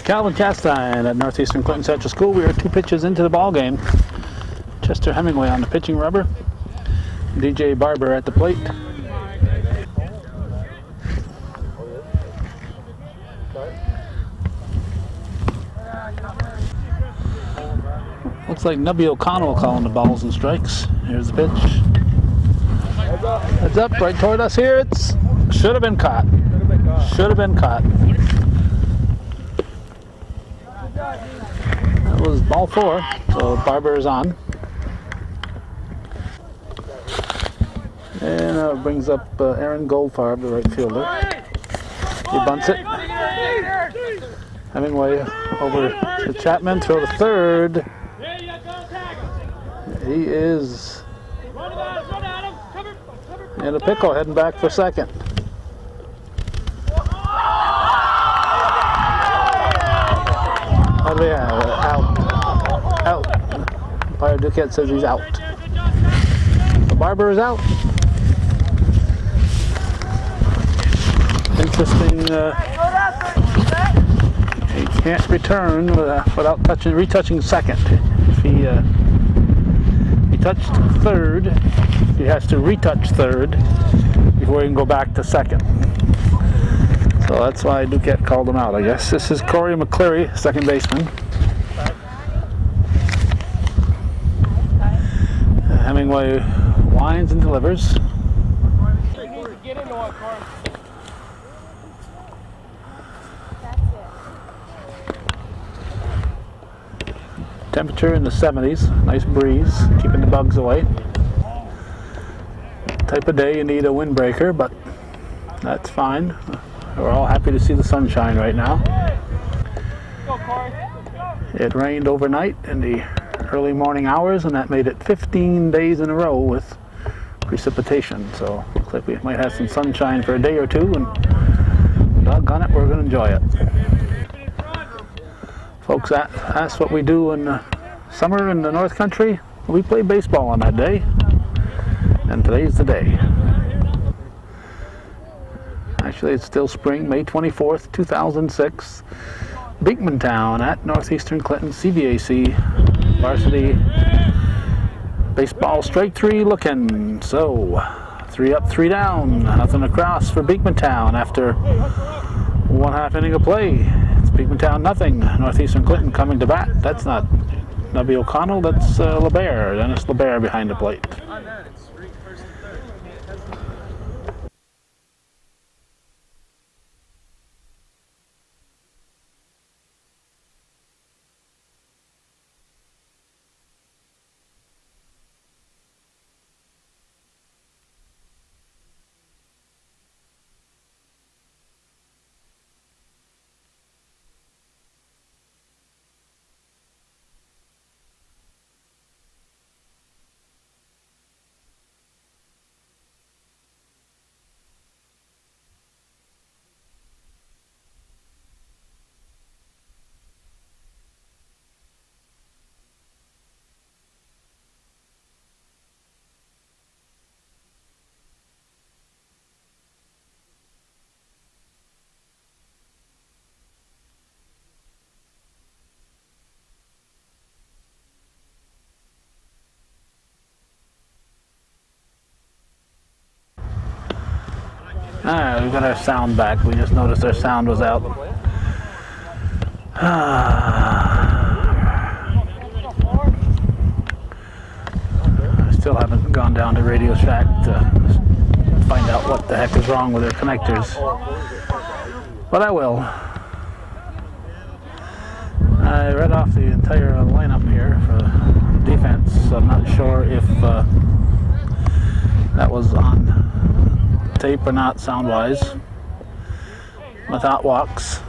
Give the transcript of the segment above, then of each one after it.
Calvin Castine at Northeastern Clinton Central School. We are 2 pitches into the ball game. Chester Hemingway on the pitching rubber. DJ Barber at the plate. Looks like Nubby O'Connell calling the balls and strikes. Here's the pitch. Heads up, right toward us here. It's should have been caught. Should have been caught. That was ball 4, so Barber is on. And brings up Aaron Goldfarb, the right fielder. He bunts it. Hemingway over to Chapman, throw to third. He is in a pickle, heading back for second. What do we have? Out. Umpire Duquette says he's out. The Barber is out. Interesting. He can't return without retouching second. If he touched third, he has to retouch third before he can go back to second. So that's why Duquette called him out, I guess. This is Corey McCleary, second baseman. Hemingway winds and delivers. Temperature in the 70s, nice breeze, keeping the bugs away. Type of day you need a windbreaker, but that's fine. We're all happy to see the sunshine right now. It rained overnight in the early morning hours, and that made it 15 days in a row with precipitation. So looks like we might have some sunshine for a day or two, and doggone it, we're going to enjoy it. Folks ask what we do in the summer in the North Country. We play baseball on that day, and today's the day. Actually, it's still spring, May 24th, 2006. Beekmantown at Northeastern Clinton CVAC varsity baseball strike 3 looking. So 3 up, 3 down, nothing across for Beekmantown after 1/2 inning of play. Beekmantown nothing. Northeastern Clinton coming to bat. That's not Nubby O'Connell, that's LeBaire. Dennis LeBaire behind the plate. Alright, we've got our sound back. We just noticed our sound was out. I still haven't gone down to Radio Shack to find out what the heck is wrong with their connectors. But I will. I read off the entire lineup here for defense. I'm not sure if that was on tape or not sound-wise. Matat walks.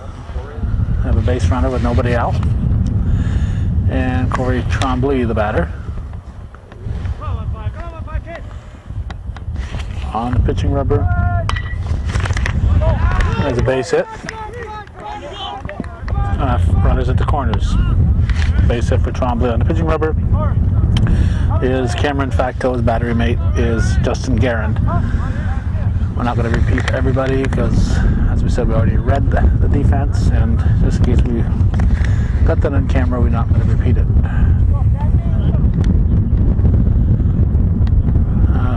Have a base runner with nobody out. And Corey Trombley, the batter. On the pitching rubber. There's a base hit. Runners at the corners. Base hit for Trombley on the pitching rubber. Is Cameron Facto's battery mate is Justin Garand. We're not going to repeat everybody because, as we said, we already read the defense, and just in case we got that on camera, we're not going to repeat it.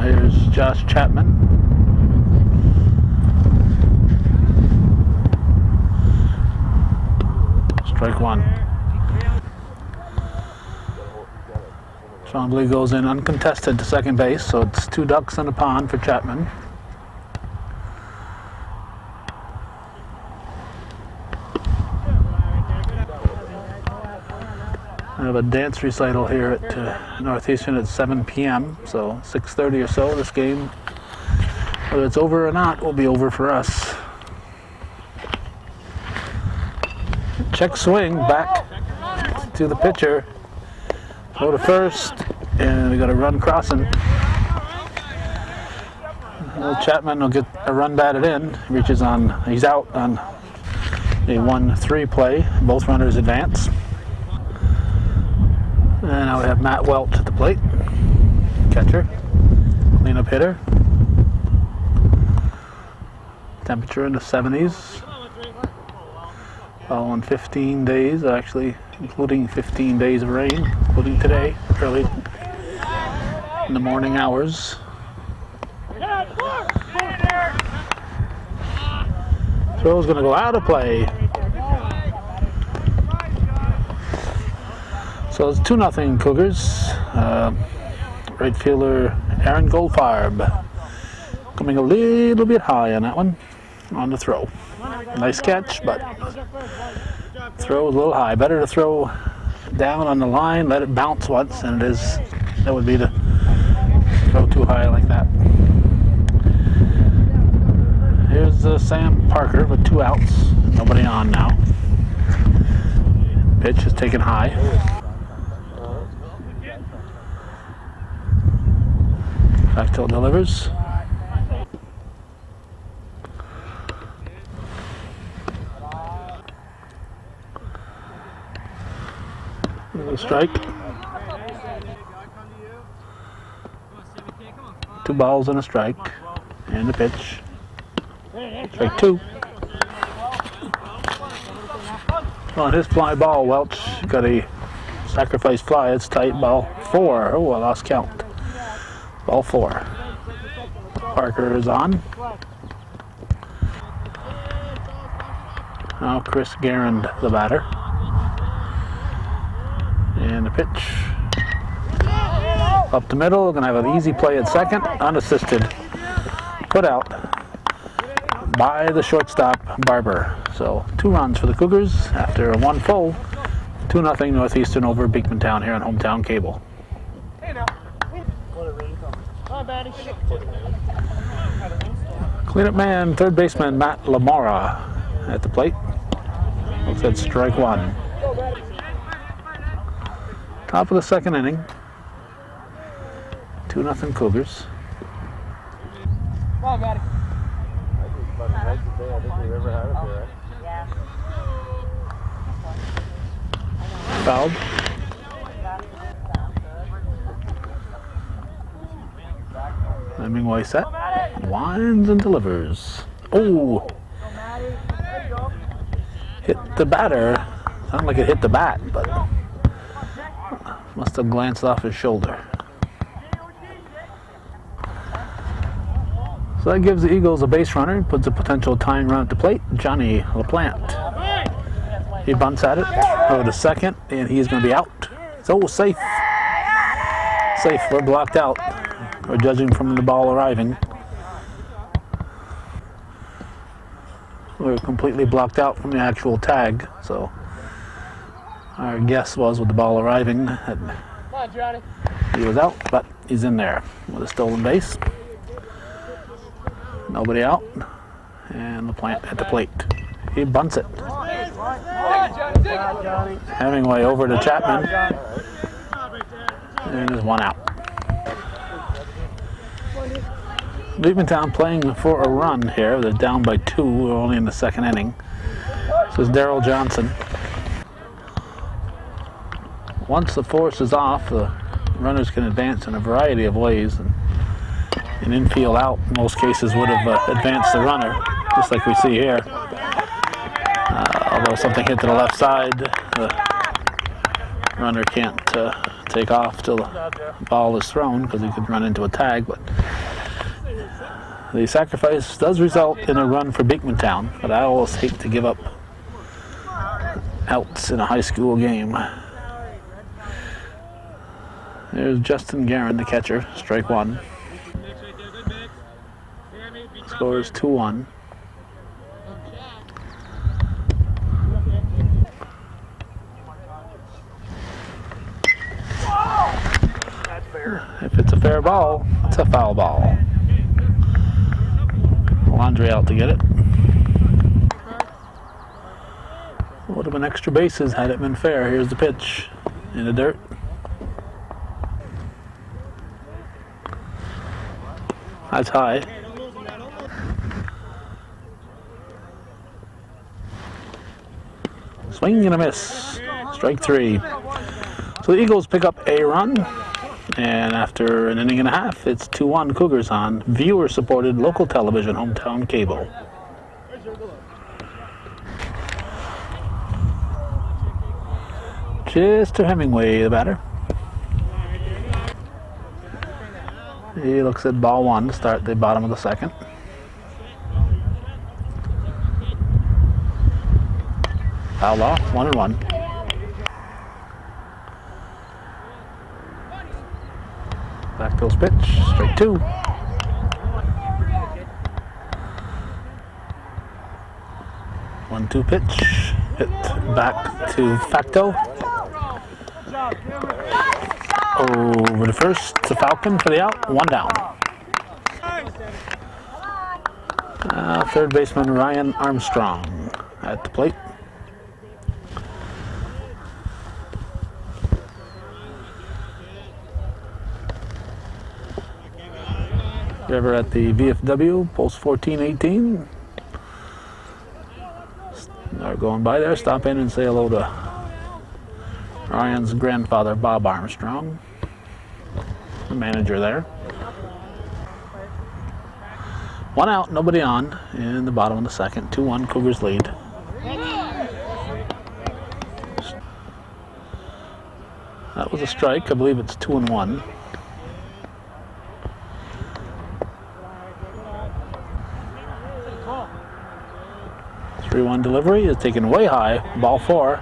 Here's Josh Chapman. Strike one. Champlain goes in uncontested to second base, so it's 2 ducks in a pond for Chapman. I have a dance recital here at Northeastern at 7 p.m. So 6:30 or so. This game, whether it's over or not, will be over for us. Check swing back to the pitcher. Go to first, and we got a run crossing. Chapman will get a run batted in. Reaches on. He's out on a 1-3 play. Both runners advance. And now we have Matt Welch at the plate, catcher, cleanup hitter. Temperature in the 70s. Following 15 days, actually, including 15 days of rain, including today, early in the morning hours. Throw's going to go out of play. So it's 2-0 Cougars. Right fielder Aaron Goldfarb coming a little bit high on that one, on the throw. Nice catch, but throw was a little high. Better to throw down on the line, let it bounce once, than it is, that would be to throw too high like that. Here's Sam Parker with 2 outs, nobody on now. Pitch is taken high. Backtill delivers. A strike. 2 balls and a strike. And the pitch. Strike 2. On his fly ball, Welch got a sacrifice fly. It's tight. Ball 4. Oh, I lost count. Ball 4. Parker is on. Now Chris Garand, the batter. And the pitch. Up the middle. Gonna have an easy play at second. Unassisted. Put out by the shortstop, Barber. So 2 runs for the Cougars after a 1 full. 2-0 Northeastern over Beekmantown here on Hometown Cable. Cleanup man, third baseman Matt Lamora at the plate. Looks at strike 1. Top of the second inning. 2-0 Cougars. Fouled. Hemingway set. Winds and delivers. Oh! Hit the batter. Sounded like it hit the bat, but must have glanced off his shoulder. So that gives the Eagles a base runner, puts a potential tying run at the plate, Johnny LaPlante. He bunts at it, over to second, and he's going to be out. So safe. Safe, we're blocked out. We're judging from the ball arriving. We're completely blocked out from the actual tag, so our guess was with the ball arriving that he was out, but he's in there with a stolen base. Nobody out, and LaPlante at the plate. He bunts it. Hemingway over to Chapman, and there's 1 out. Beekmantown playing for a run here. They're down by 2. We're only in the second inning. This is Daryl Johnson. Once the force is off, the runners can advance in a variety of ways. And An infield out, in most cases, would have advanced the runner, just like we see here. Although something hit to the left side, the runner can't take off till the ball is thrown because he could run into a tag. But the sacrifice does result in a run for Beekmantown, but I always hate to give up outs in a high school game. There's Justin Guerin, the catcher, strike one. Score is 2-1. If it's a fair ball, it's a foul ball. Laundry out to get it. Would have been extra bases had it been fair. Here's the pitch in the dirt. That's high. Swing and a miss. Strike three. So the Eagles pick up a run. And after an inning and a half, it's 2-1 Cougars on viewer-supported local television, hometown cable. Mr. Hemingway, the batter. He looks at ball one to start the bottom of the second. Foul off, 1-1. Back goes pitch, straight two. 1-2 pitch, hit back to Facto. Over to first to Falcon for the out, one down. Third baseman Ryan Armstrong at the plate. If you're ever at the VFW, post 1418, or going by there, stop in and say hello to Ryan's grandfather, Bob Armstrong, the manager there. One out, nobody on in the bottom of the second. 2-1 Cougars lead. That was a strike. I believe it's 2-1. Three-one delivery is taken way high. Ball four.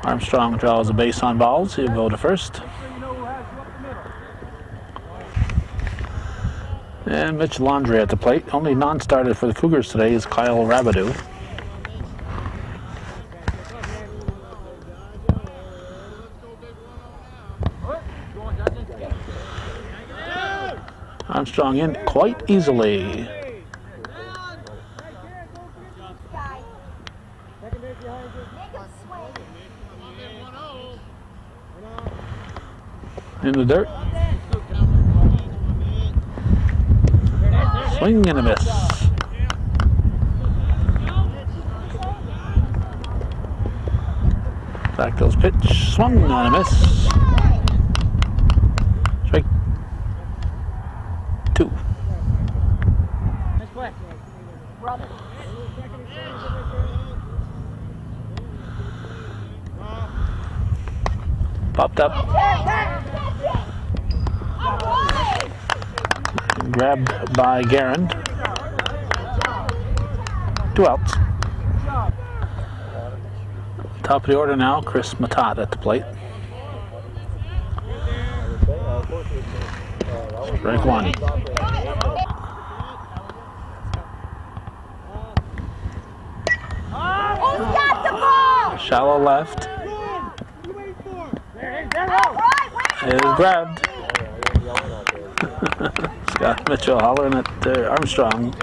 Armstrong draws a base on balls. He'll go to first. And Mitch Laundry at the plate. Only non-starter for the Cougars today is Kyle Rabidou. Armstrong in quite easily. In the dirt. Swing and a miss. Back goes pitch. Swung and a miss. Strike two. Popped up. Grabbed by Guerin. Two outs. Top of the order now, Chris Matat at the plate. Strike one. Shallow left. It is grabbed. Scott Mitchell hollering at Armstrong.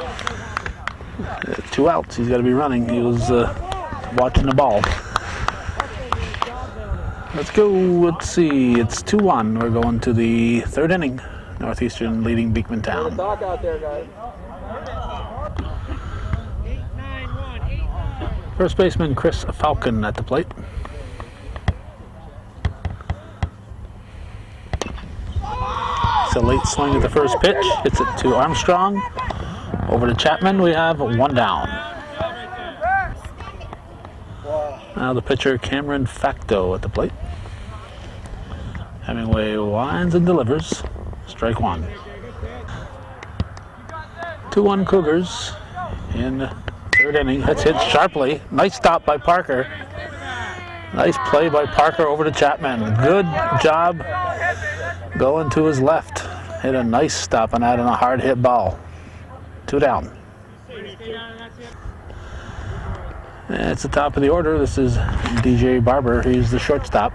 Two outs. He's got to be running. He was watching the ball. Let's go. Let's see. It's 2-1. We're going to the third inning. Northeastern leading Beekmantown. First baseman Chris Falcon at the plate. a late swing at the first pitch. Hits it to Armstrong. Over to Chapman. We have 1 down. Now the pitcher, Cameron Facto, at the plate. Hemingway winds and delivers. Strike 1. 2-1 Cougars in third inning. That's hit sharply. Nice stop by Parker. Nice play by Parker over to Chapman. Good job going to his left. Hit a nice stop on that and a hard hit ball. 2 down. And it's the top of the order. This is DJ Barber. He's the shortstop.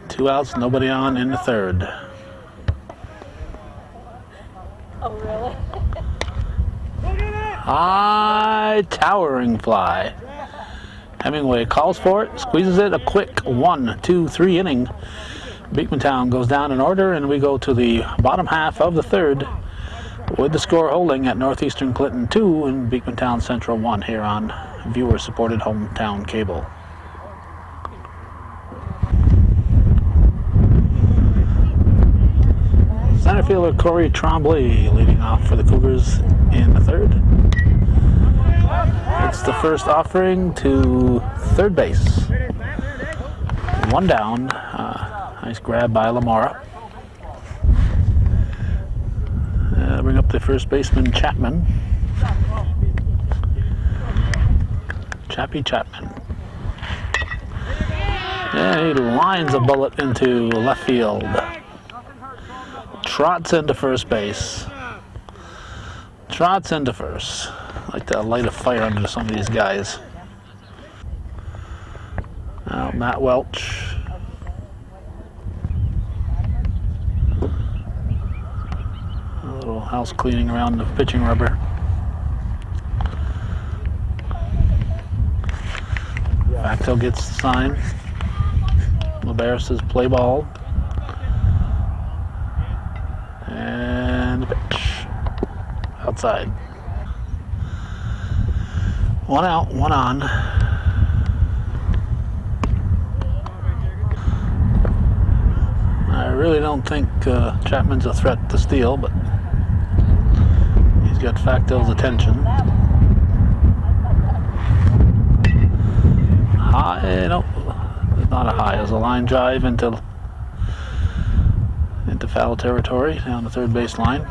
2 outs, nobody on in the third. Oh, really? High towering fly. Hemingway calls for it, squeezes it. A quick 1, 2, 3 inning. Beekmantown goes down in order, and we go to the bottom half of the third with the score holding at Northeastern Clinton 2 and Beekmantown Central 1 here on viewer-supported hometown cable. Center fielder Corey Tremblay leading off for the Cougars in the third. It's the first offering to third base. 1 down. Nice grab by Lamora. Bring up the first baseman, Chapman. Chappie Chapman. And he lines a bullet into left field. Trots into first base. Trots into first. I like to light a fire under some of these guys. Now Matt Welch. A little house cleaning around the pitching rubber. Facto gets the sign. LeBaire says play ball. And pitch. Outside. 1 out, 1 on. I really don't think Chapman's a threat to steal, but he's got Facto's attention. High, no, it's not a high. It's a line drive into foul territory down the third base line.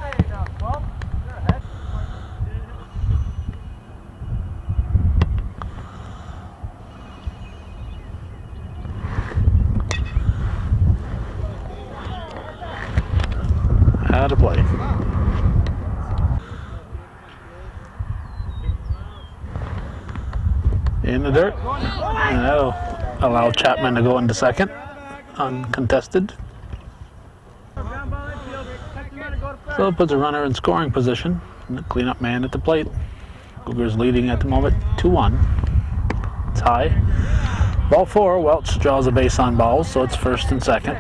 Out of play. In the dirt. And that'll allow Chapman to go into second, uncontested. So it puts a runner in scoring position. And the cleanup man at the plate. Cougars leading at the moment, 2-1. It's high. Ball 4, Welch draws a base on balls, so it's first and second.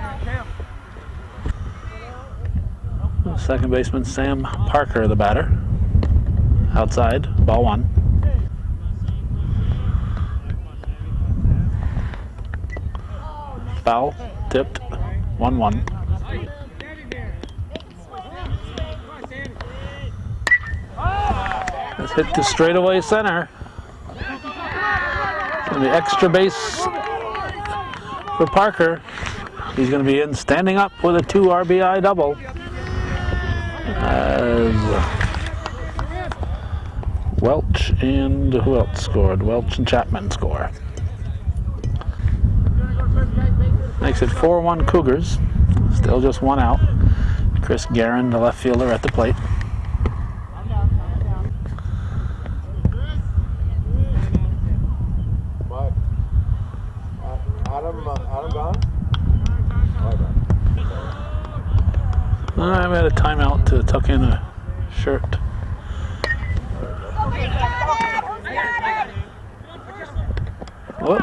Second baseman Sam Parker, the batter. Outside, ball 1. Foul, tipped, 1-1. Let's hit to straightaway center. It's going to be extra base for Parker. He's going to be in standing up with a 2 RBI double. As Welch and who else scored? Welch and Chapman score. Makes it 4-1 Cougars. Still just 1 out. Chris Guerin, the left fielder, at the plate. Adam gone? I'm at a timeout to tuck in a shirt. Whoop.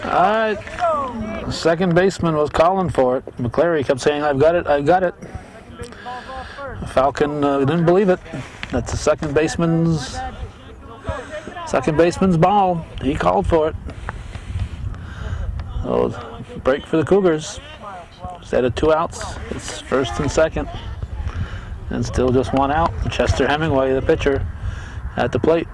Alright. Second baseman was calling for it. McClary kept saying, I've got it, I've got it. Falcon didn't believe it. That's the second baseman's ball. He called for it. So break for the Cougars. Instead of 2 outs, it's first and second. And still just 1 out. Chester Hemingway, the pitcher, at the plate.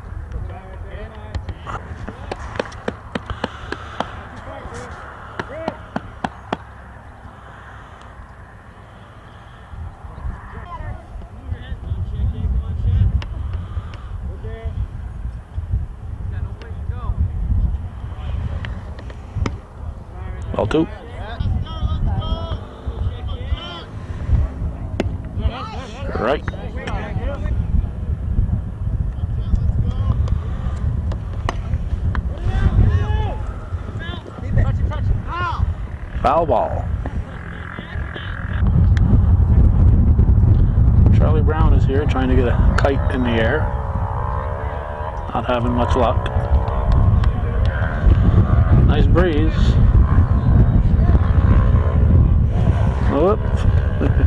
Ball 2. Right. Foul ball. Charlie Brown is here trying to get a kite in the air. Not having much luck. Nice breeze. Whoop.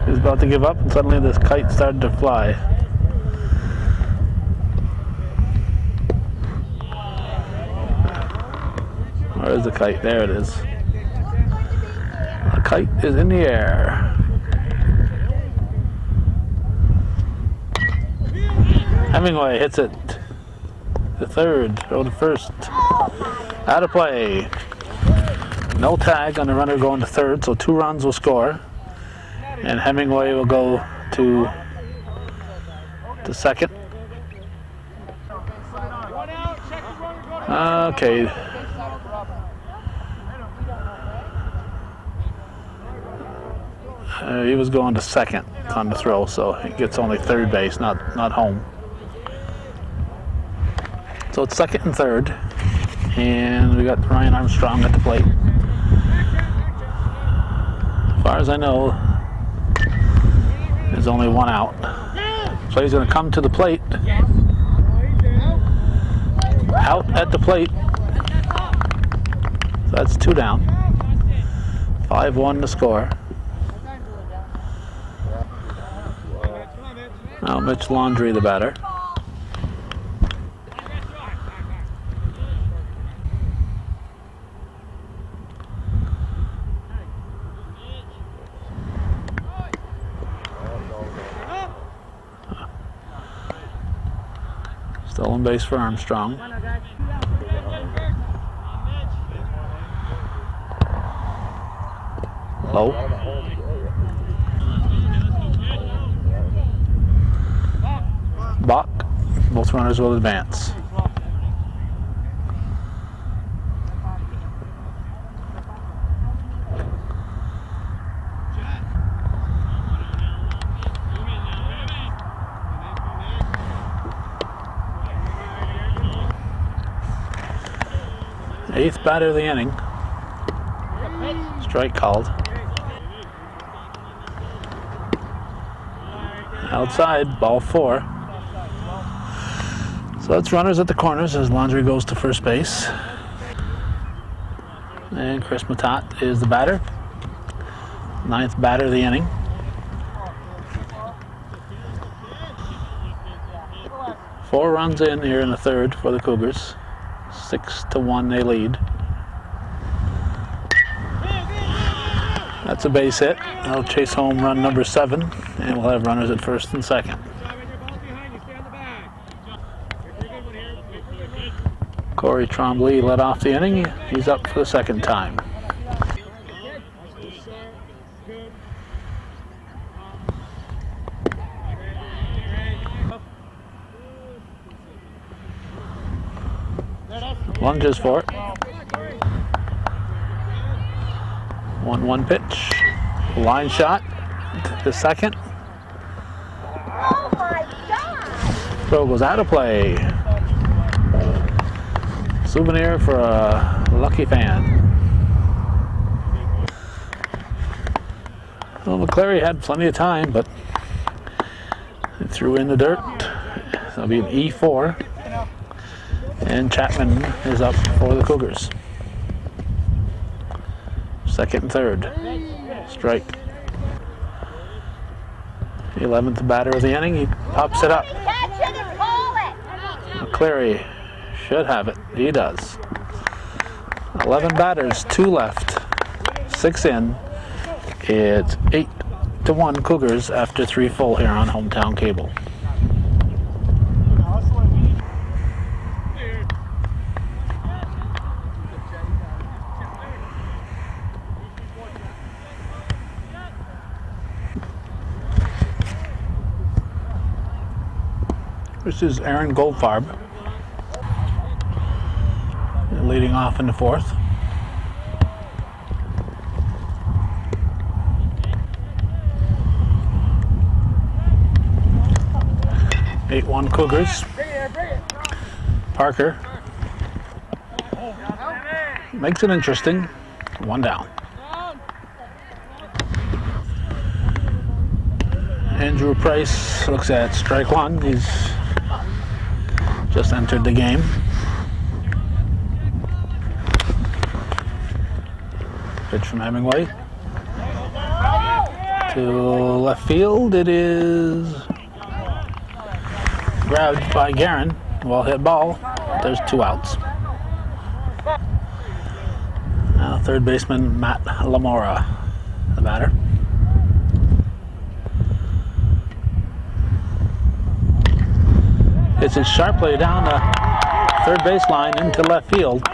He's about to give up and suddenly this kite started to fly. Where is the kite? There it is. The kite is in the air. Hemingway hits it. The third, or the first. Out of play. No tag on the runner going to third, so 2 runs will score. And Hemingway will go to the second. Okay. He was going to second on the throw, so he gets only third base, not home. So it's second and third, and we got Ryan Armstrong at the plate. As far as I know, there's only 1 out. So he's going to come to the plate. Out at the plate. So that's 2 down. 5-1 to score. Now Mitch Laundrie, the batter. Still on base for Armstrong. Low. Bach. Both runners will advance. Eighth batter of the inning. Strike called. Outside, ball 4. So that's runners at the corners as Laundrie goes to first base. And Chris Matat is the batter. 9th batter of the inning. Four runs in here in the third for the Cougars. 6-1 they lead. That's a base hit. They'll chase home run number 7, and we'll have runners at first and second. Corey Trombley led off the inning. He's up for the second time. Lunges for it. 1-1 pitch. Line shot to second. Oh my God! Throw goes out of play. Souvenir for a lucky fan. Well, McCleary had plenty of time, but he threw in the dirt. That'll be an E4. And Chapman is up for the Cougars. Second and third. Strike. 11th batter of the inning. He pops it up. McCleary should have it. He does. 11 batters, 2 left. 6 in. It's 8-1 Cougars after 3 full here on Hometown Cable. This is Aaron Goldfarb leading off in the 4th. (8-1 Cougars). Parker makes it interesting. 1 down. Andrew Price looks at strike 1. He's just entered the game. Pitch from Hemingway to left field. It is grabbed by Guerin. Well hit ball. There's 2 outs. Now third baseman Matt Lamora, the batter. It's a sharp play down the third baseline into left field.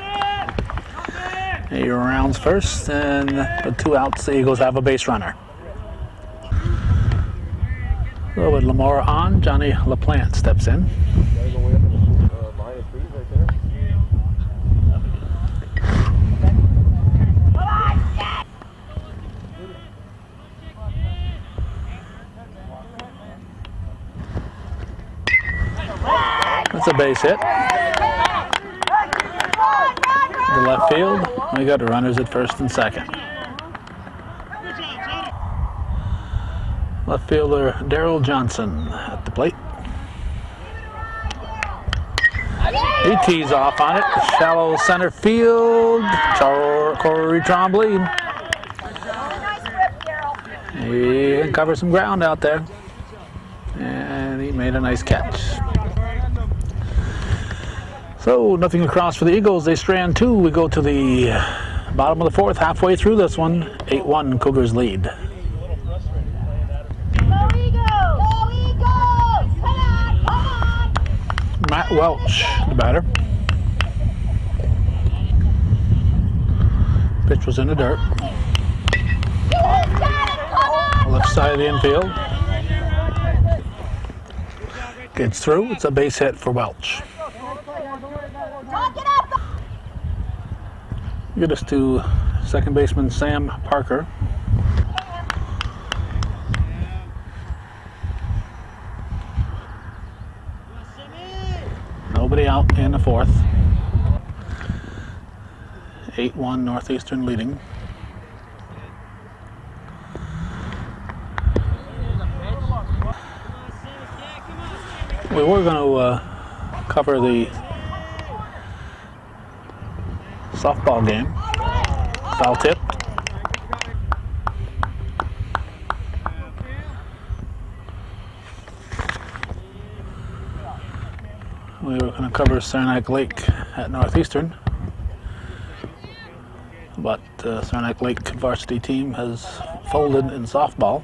He rounds first, and with 2 outs, the Eagles have a base runner. So with Lamora on, Johnny LaPlante steps in. That's a base hit. To left field. We got runners at first and second. Left fielder Darrell Johnson at the plate. He tees off on it. Shallow center field. Corey Trombley. He can cover some ground out there. And he made a nice catch. So nothing across for the Eagles. They strand 2. We go to the bottom of the 4th, halfway through this one. 8-1 Cougars lead. Go Eagles! Go Eagles! Come on! Matt Welch, the batter. Pitch was in the dirt. Left side of the infield. Gets through. It's a base hit for Welch. Get us to second baseman Sam Parker. Nobody out in the 4th. 8-1 Northeastern leading. We were going to cover the softball game. Foul tip. We were going to cover Saranac Lake at Northeastern, but Saranac Lake varsity team has folded in softball,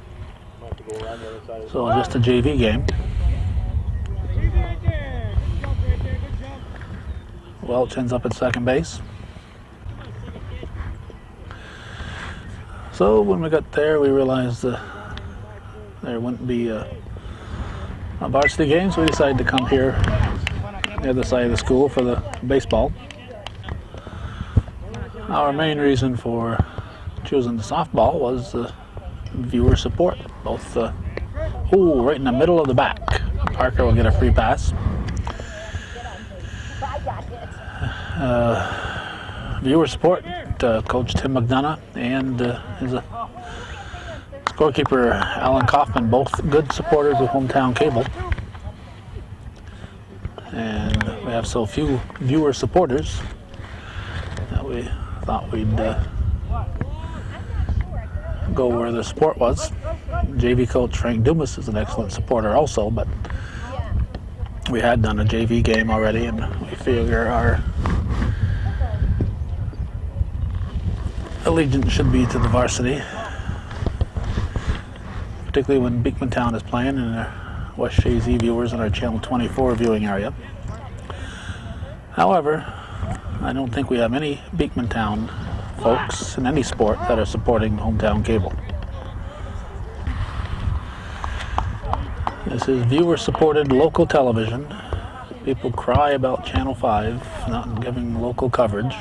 so just a JV game. Welch ends up at second base. So when we got there, we realized there wouldn't be a varsity game, so we decided to come here the other side of the school for the baseball. Our main reason for choosing the softball was viewer support. Both, right in the middle of the back. Parker will get a free pass. Viewer support, Coach Tim McDonough and his scorekeeper Alan Kaufman, both good supporters of Hometown Cable. And we have so few viewer supporters that we thought we'd go where the support was. JV coach Frank Dumas is an excellent supporter also, but we had done a JV game already, and we figure our allegiance should be to the varsity, particularly when Beekmantown is playing and our West Shazy viewers in our Channel 24 viewing area. However, I don't think we have any Beekmantown folks in any sport that are supporting hometown cable. This is viewer-supported local television. People cry about Channel 5 not giving local coverage.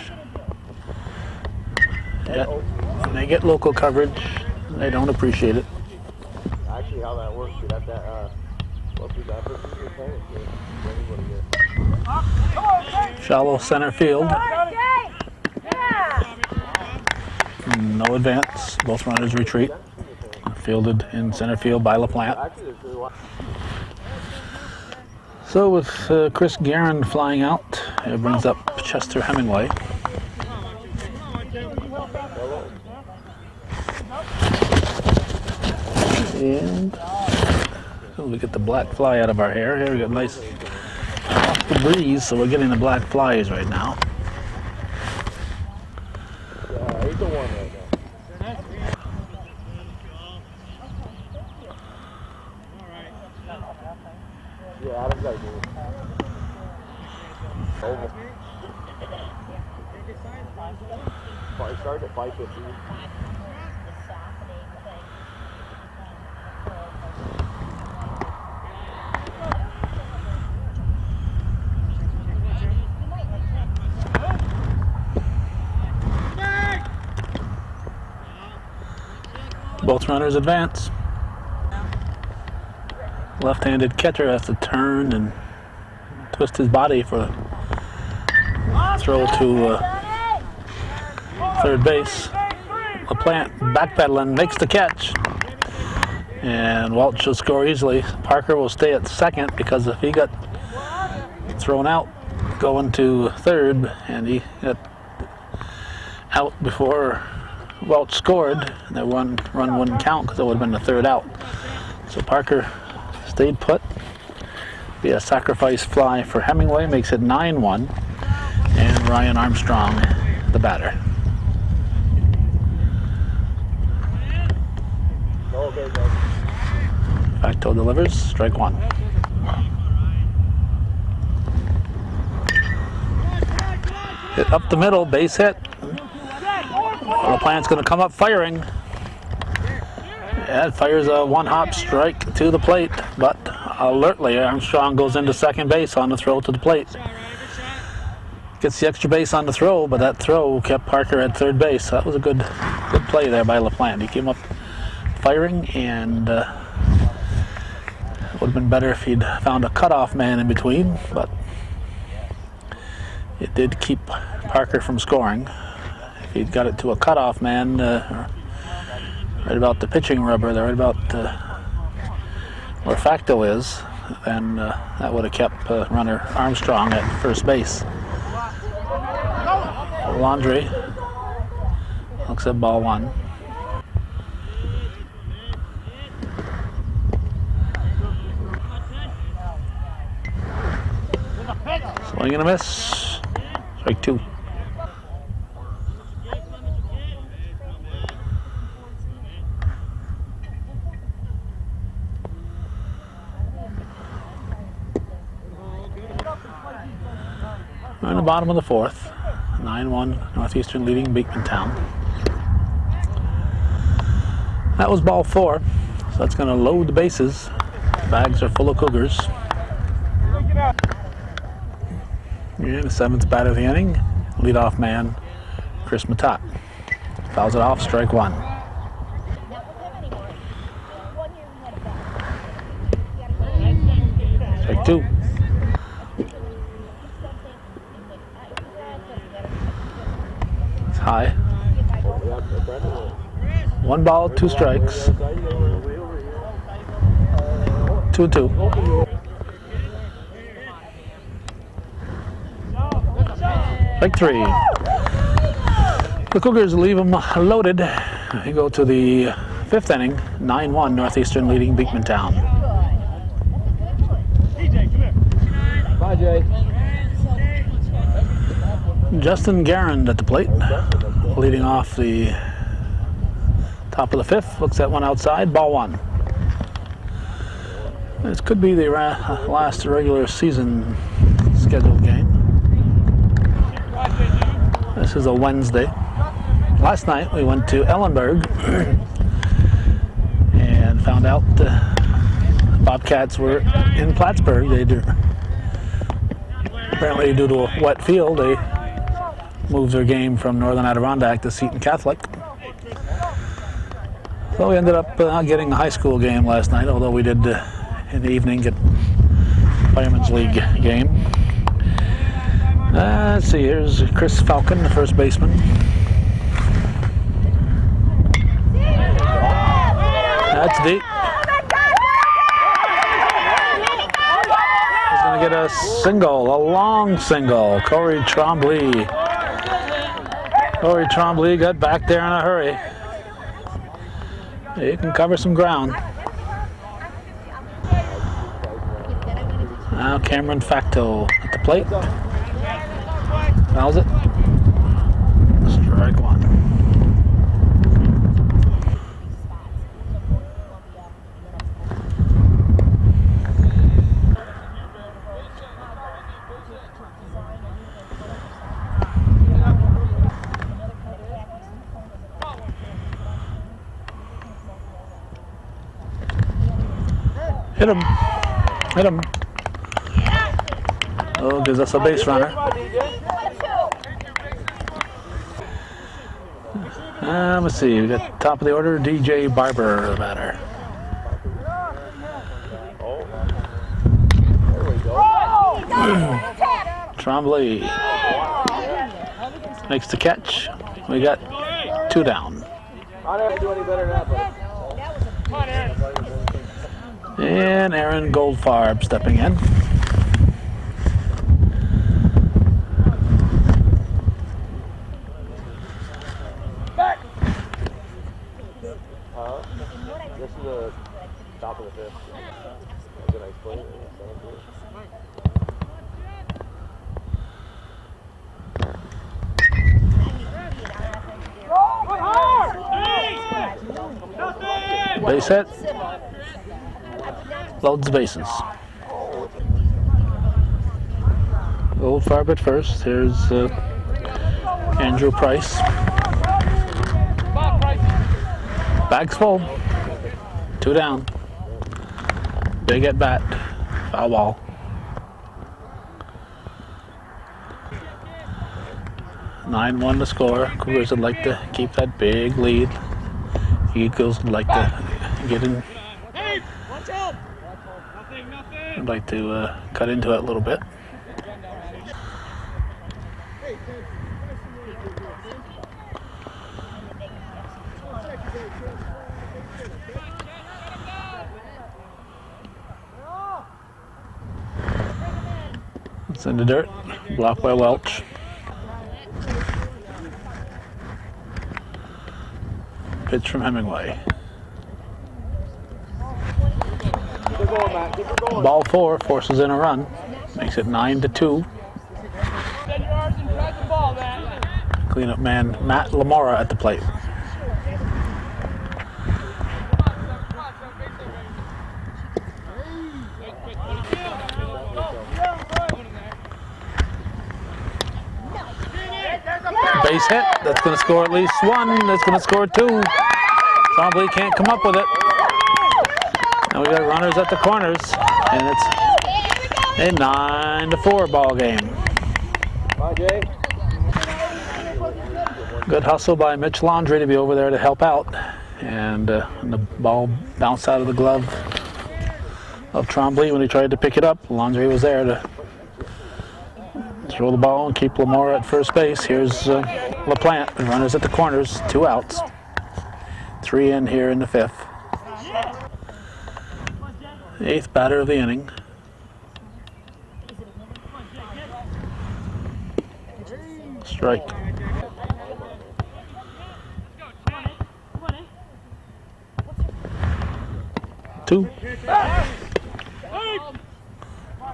Yet, when they get local coverage, they don't appreciate it. Actually, how that works, you'd have to, what was that person you're playing with? Shallow center field. No advance. Both runners retreat. Fielded in center field by LaPlante. So with Chris Guerin flying out, it brings up Chester Hemingway. And we get the black fly out of our hair. Here we got nice off the breeze, so we're getting the black flies right now. Yeah, 8-1 right now. Yeah, Adam's got to do it. Over. It started at 5:15. Both runners advance. Left-handed catcher has to turn and twist his body for a throw to third base. LaPlante backpedaling, makes the catch. And Welch will score easily. Parker will stay at second because if he got thrown out going to third and he got out before Welch scored, the run wouldn't count because it would have been the third out. So Parker stayed put. Be a sacrifice fly for Hemingway, makes it 9-1. And Ryan Armstrong, the batter. Facto delivers, strike one. Hit up the middle, base hit. LaPlante's going to come up firing. Yeah, it fires a one-hop strike to the plate, but alertly Armstrong goes into second base on the throw to the plate. Gets the extra base on the throw, but that throw kept Parker at third base. That was a good play there by LaPlante. He came up firing, and it would have been better if he'd found a cutoff man in between, but it did keep Parker from scoring. If he'd got it to a cutoff man, right about the pitching rubber, right about where Facto is, then that would have kept runner Armstrong at first base. Laundry looks at ball one. Swing and a miss. Strike two. We're in the bottom of the fourth. 9-1 Northeastern leading Beekmantown. That was ball four, so that's going to load the bases. Bags are full of Cougars. And the seventh batter of the inning, leadoff man Chris Matat. Fouls it off, strike one. Strike two. It's high. 1 ball, 2 strikes. 2-2. Strike three. The Cougars leave them loaded. They go to the fifth inning, 9-1 Northeastern leading Beekmantown. Bye, Jay. Justin Guerin at the plate. leading off the top of the fifth. Looks at one outside. Ball one. This could be the last regular season scheduled game. This is a Wednesday. Last night we went to Ellenburg and found out the Bobcats were in Plattsburgh. Apparently due to a wet field, they moved their game from Northern Adirondack to Seton Catholic. So we ended up not getting a high school game last night, although we did in the evening get Fireman's League game. Let's see, here's Chris Falcon, the first baseman. That's deep. He's going to get a single, a long single. Corey Trombley. Corey Trombley got back there in a hurry. He can cover some ground. Now Cameron Facto at the plate. Fouls it. Strike one. Hit him. Hit him. Oh, gives us a base runner. Let's see, we got top of the order, DJ Barber, the batter. Trombley makes the catch. We got two down. And Aaron Goldfarb stepping in. This is the top of the fifth. Did I explain it? Base hit. Loads the bases. Goldfarb at first. Here's Andrew Price. Bag's full. Two down. Big at bat. Foul ball. (9-1) to score. Cougars would like to keep that big lead. Eagles would like to get in. I'd like to cut into it a little bit. It's in the dirt. Blocked by Welch. Pitch from Hemingway. Ball four, forces in a run. Makes it 9-2. Cleanup man Matt Lamora at the plate. Base hit. That's going to score at least one. That's going to score two. Trombley can't come up with it. Now we got runners at the corners, and it's a 9-4 ball game. Good hustle by Mitch Laundrie to be over there to help out, and the ball bounced out of the glove of Trombley when he tried to pick it up. Laundrie was there to throw the ball and keep Lamora at first base. Here's LaPlante, the runners at the corners, two outs. Three in here in the fifth. Eighth batter of the inning. Strike. Two.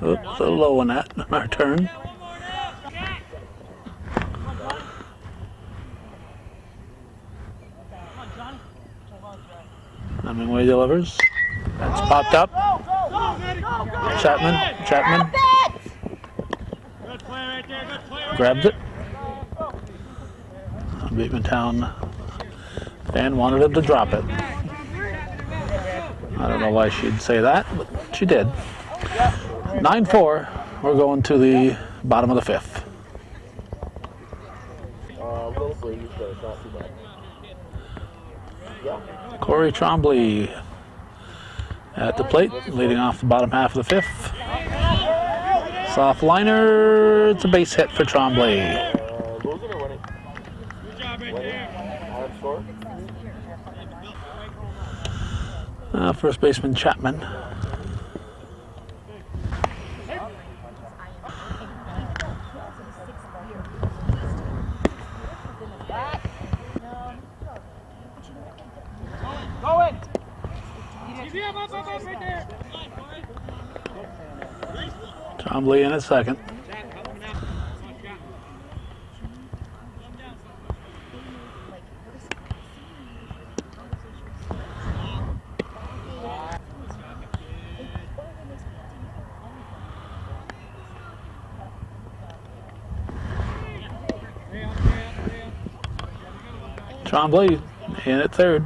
Oops, a low on that, our turn. Hemingway delivers. That's popped up. Chapman. Grabs it. Beekmantown fan wanted him to drop it. I don't know why she'd say that, but she did. 9-4. We're going to the bottom of the fifth. Little breeze, but it's not too bad. Yeah. Corey Trombley at the plate, leading off the bottom half of the fifth. Soft liner. It's a base hit for Trombley. Losing or winning? Good job right there. Adam score? First baseman Chapman. Going. Trombley in at second. Champlain in at third.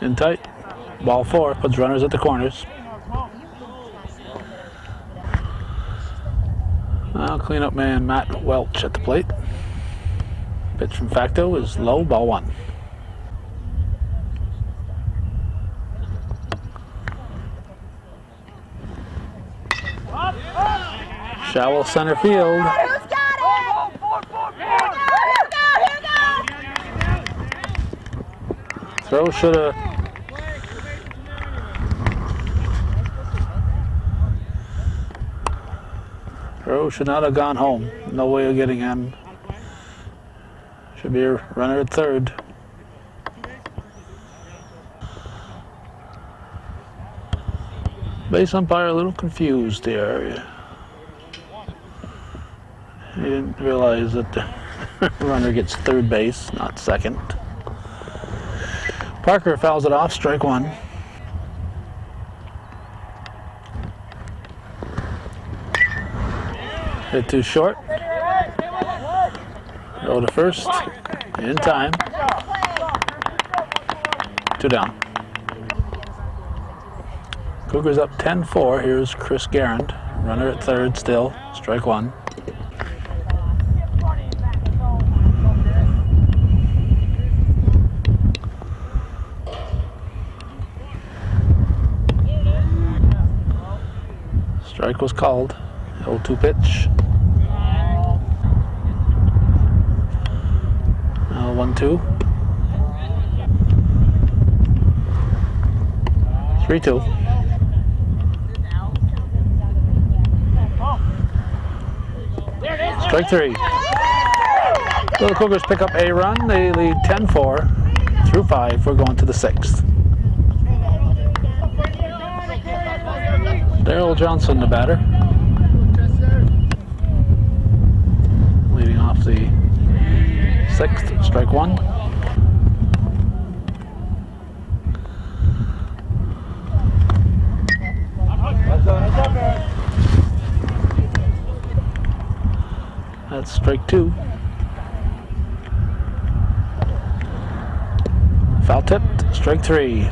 In tight. Ball four, puts runners at the corners. Now cleanup man Matt Welch at the plate. Pitch from Facto is low, ball one. Shallow center field. Who's got it? Throw should have. Throw should not have gone home. No way of getting in. Should be a runner at third. Base umpire a little confused there. He didn't realize that the runner gets third base, not second. Parker fouls it off, strike one. Hit too short. Go to first. In time. Two down. Cougars up 10-4. Here's Chris Garand. Runner at third still. Strike one. Strike was called. 0-2 pitch. Now 1-2. 3-2. Strike three. So the Cougars pick up a run. They lead 10-4 through 5. We're going to the sixth. Daryl Johnson, the batter. Leading off the sixth, strike one. That's strike two. Foul tipped, strike three.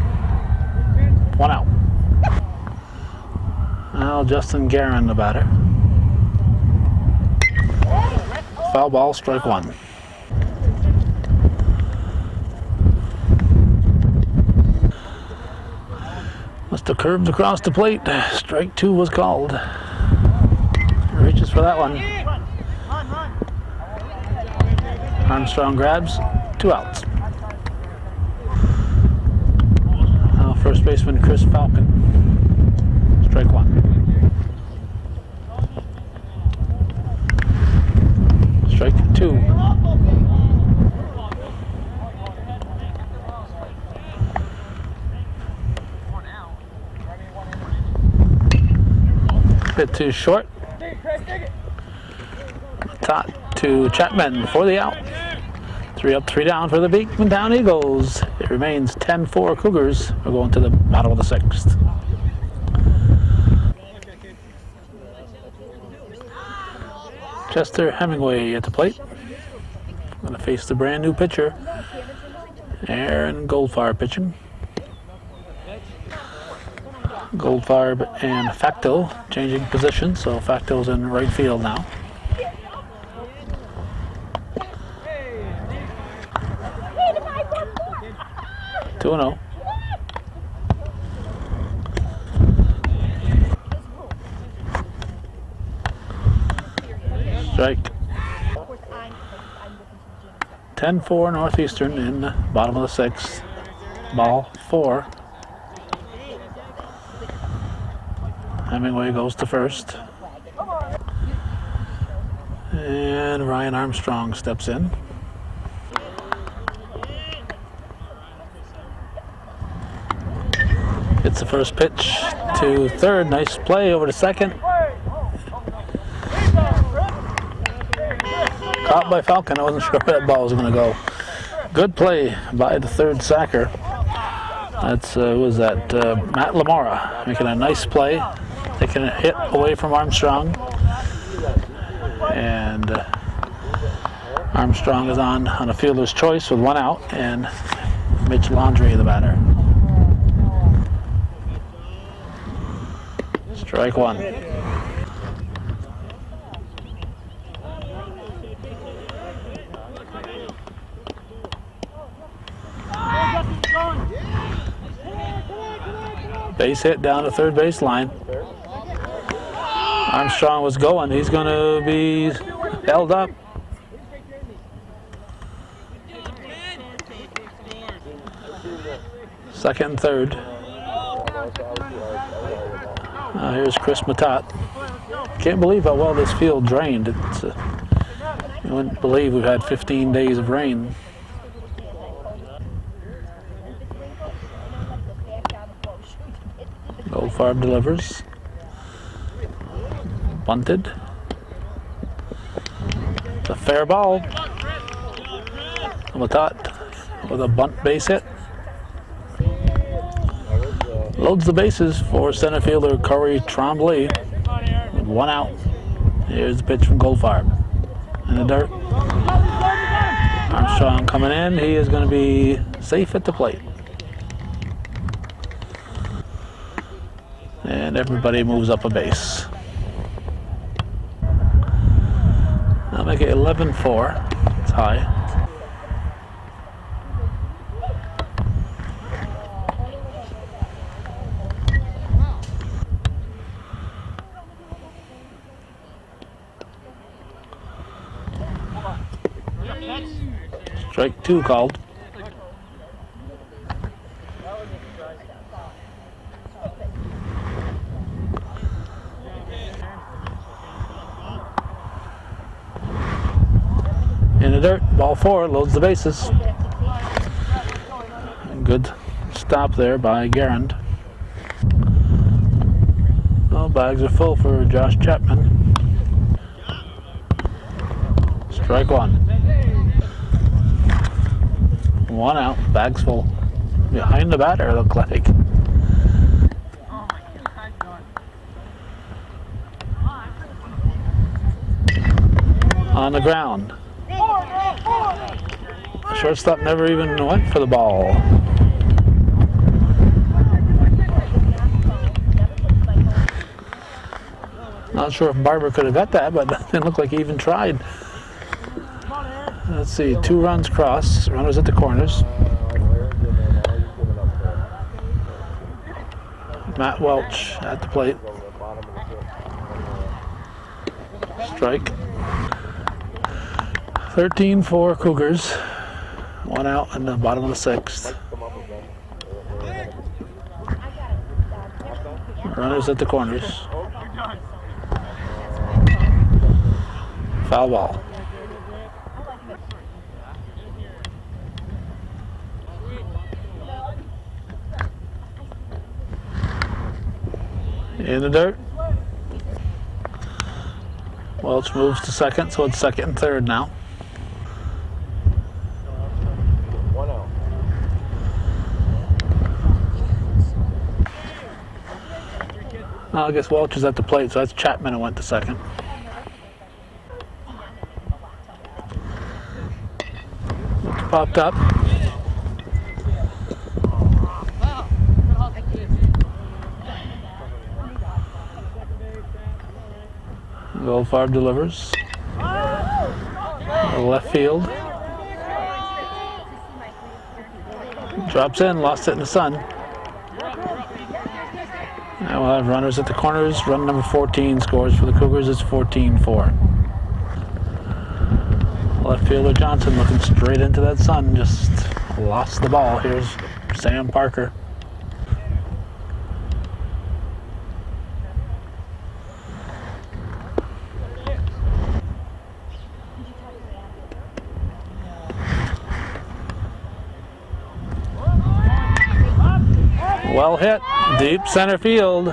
One out. Now Justin Guerin, the batter. Foul ball, strike one. Must have curved across the plate. Strike two was called. Reaches for that one. Armstrong grabs, 2 outs. Now first baseman Chris Falcon. Strike one. Strike two. Bit too short. Top to Chapman for the out. 3 up, 3 down for the Beekmantown Eagles. It remains 10-4 Cougars. We're going to the bottom of the 6th. Chester Hemingway at the plate. Going to face the brand new pitcher, Aaron Goldfarb pitching. Goldfarb and Facto changing positions, so Facto's in right field now. Two and 0. Strike. 10-4 Northeastern in the bottom of the 6th. Ball 4. Hemingway goes to first. And Ryan Armstrong steps in. Hits the first pitch to third. Nice play over to second. Caught by Falcon. I wasn't sure where that ball was going to go. Good play by the third sacker. That's was that Matt Lamora making a nice play, taking a hit away from Armstrong, and Armstrong is on a fielder's choice with 1 out, and Mitch Laundrie the batter. Strike 1. Base hit down the third base line. Armstrong was going. He's going to be held up. Second and third. Here's Chris Matat. Can't believe how well this field drained. It's, you wouldn't believe we've had 15 days of rain. Goldfarb delivers. Bunted. It's a fair ball. Matat with a bunt base hit. Loads the bases for center fielder Corey Tremblay with 1 out. Here's the pitch from Goldfarb. In the dirt. Armstrong coming in. He is going to be safe at the plate. And everybody moves up a base. I'll make it 11-4. It's high. Strike 2 called. In the dirt, ball 4, loads the bases. Good stop there by Garand. Well, bags are full for Josh Chapman. Strike 1. 1 out, bags full. Behind the batter, look like. On the ground. Shortstop never even went for the ball. Not sure if Barber could have got that, but it didn't look like he even tried. Let's see, 2 runs cross, runners at the corners. Matt Welch at the plate. Strike. 13-4 Cougars. 1 out in the bottom of the 6th. Runners at the corners. Foul ball. In the dirt. Welch moves to second, so it's second and third now. I guess Welch is at the plate, so that's Chapman who went to second. Popped up. Goldfarb delivers. Left field. Drops in, lost it in the sun. Now we'll have runners at the corners. Run number 14 scores for the Cougars. It's 14-4. Left fielder Johnson looking straight into that sun. Just lost the ball. Here's Sam Parker. Well hit, deep center field.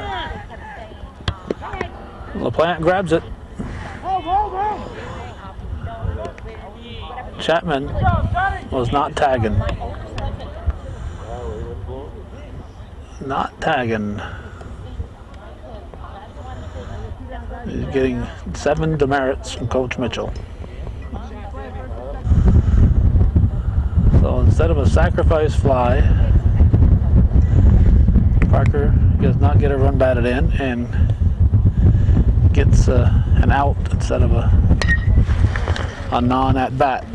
LaPlante grabs it. Chapman was not tagging. Not tagging. He's getting 7 demerits from Coach Mitchell. So instead of a sacrifice fly, Parker does not get a run batted in and gets an out instead of a non-at-bat.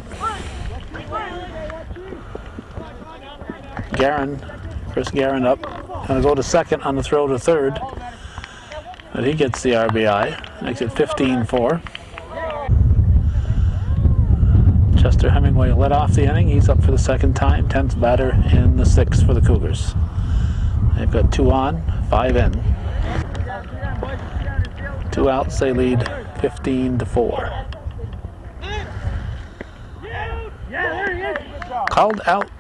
Chris Guerin up. Gonna go to second on the throw to third. But he gets the RBI. Makes it 15-4. Chester Hemingway led off the inning. He's up for the second time. 10th batter in the 6th for the Cougars. They've got 2 on, 5 in. 2 outs, they lead 15-4. Called out.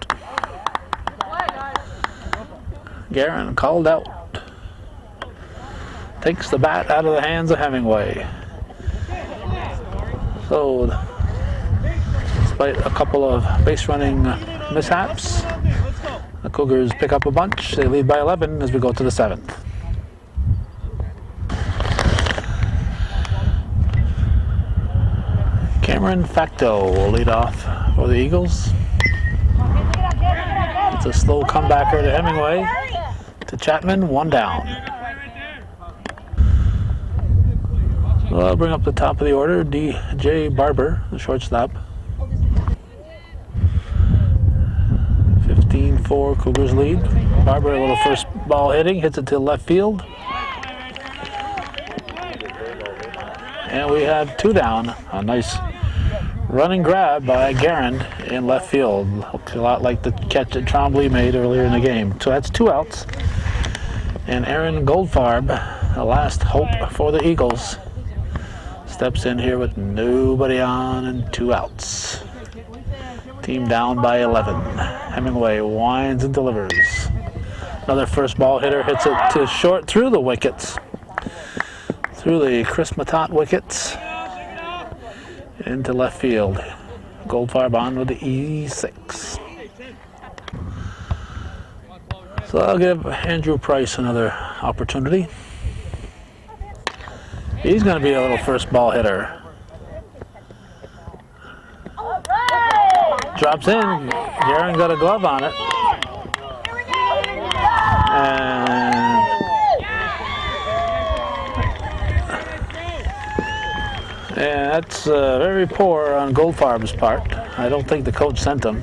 Guerin called out. Takes the bat out of the hands of Hemingway. So, despite a couple of base running mishaps, the Cougars pick up a bunch. They lead by 11 as we go to the 7th. Cameron Facto will lead off for the Eagles. It's a slow comebacker to Hemingway. To Chapman, 1 down. Well, I'll bring up the top of the order. D.J. Barber, the shortstop. 15-4 Cougars lead. Barber, a little first ball hitting, hits it to left field. And we have 2 down. A nice running grab by Guerin in left field. Looks a lot like the catch that Trombley made earlier in the game. So that's 2 outs. And Aaron Goldfarb, the last hope for the Eagles, steps in here with nobody on and 2 outs. Team down by 11. Hemingway winds and delivers. Another first ball hitter hits it to short through the wickets. Through the Chris Matat wickets. Into left field. Goldfarb on with the E6. So I'll give Andrew Price another opportunity. He's going to be a little first ball hitter. Drops in. Guerin got a glove on it. And that's very poor on Goldfarb's part. I don't think the coach sent him.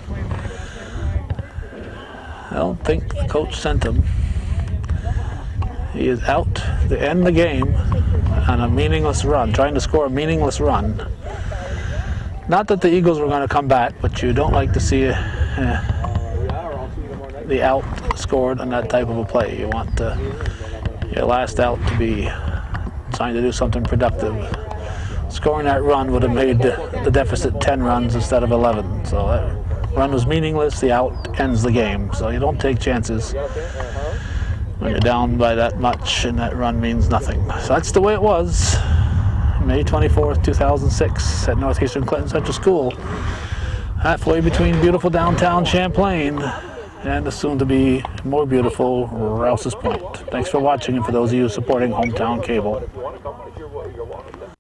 He is out to end the game on a meaningless run, trying to score a meaningless run. Not that the Eagles were going to come back, but you don't like to see the out scored on that type of a play. You want your last out to be trying to do something productive. Scoring that run would have made the deficit 10 runs instead of 11. So that run was meaningless. The out ends the game. So you don't take chances when you're down by that much and that run means nothing. So that's the way it was. May 24th, 2006 at Northeastern Clinton Central School. Halfway between beautiful downtown Champlain and the soon-to-be more beautiful Rouse's Point. Thanks for watching, and for those of you supporting Hometown Cable. If you want to come, you're welcome.